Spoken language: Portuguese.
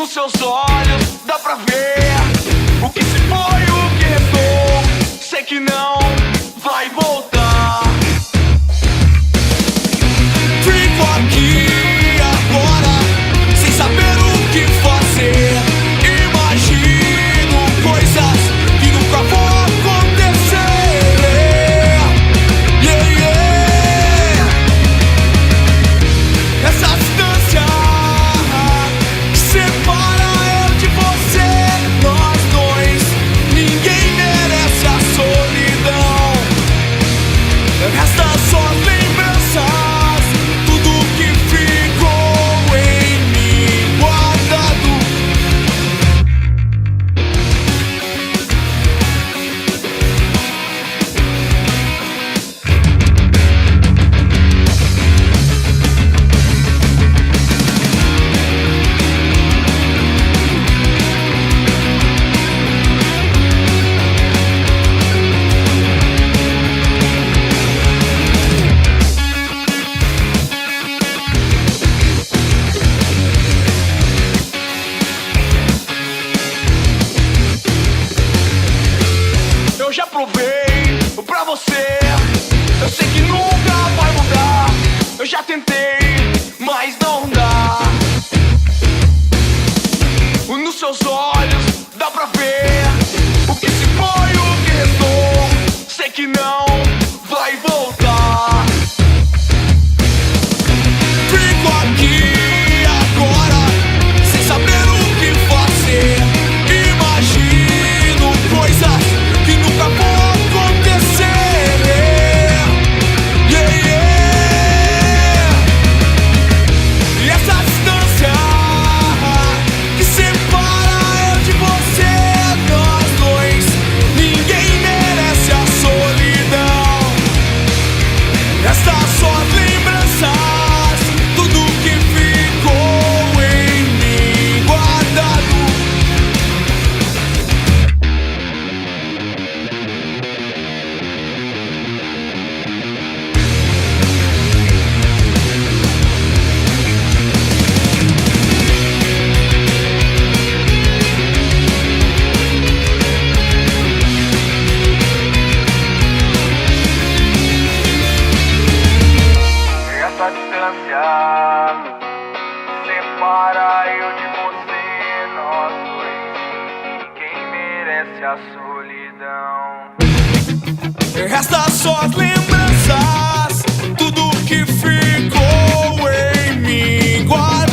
Nos seus olhos dá pra ver o que se foi, o que restou. Sei que não vai voltar. Fico aqui agora sem saber o que fazer. Imagino coisas que nunca vão acontecer. Yeah, yeah. Essa distância que separa eu de você, nós dois, ninguém merece a solidão. Resta só lembranças, tudo que ficou em mim guardado. Eu já provei pra você, eu sei que nunca vai mudar. Eu já tentei, mas não dá. Nos seus olhos dá pra ver o que se foi, o que restou. Sei que não vai voltar. Fico aqui agora sem saber o que fazer. Imagino coisas que nunca vão acontecer. Yeah, yeah. E essa distância que separa eu de você, nós dois, ninguém merece a solidão. Resta só as lembranças, tudo que ficou em mim guardado. Essa distância separa eu de você, nós dois, ninguém merece a solidão. Resta só as lembranças, tudo que ficou em mim guardado.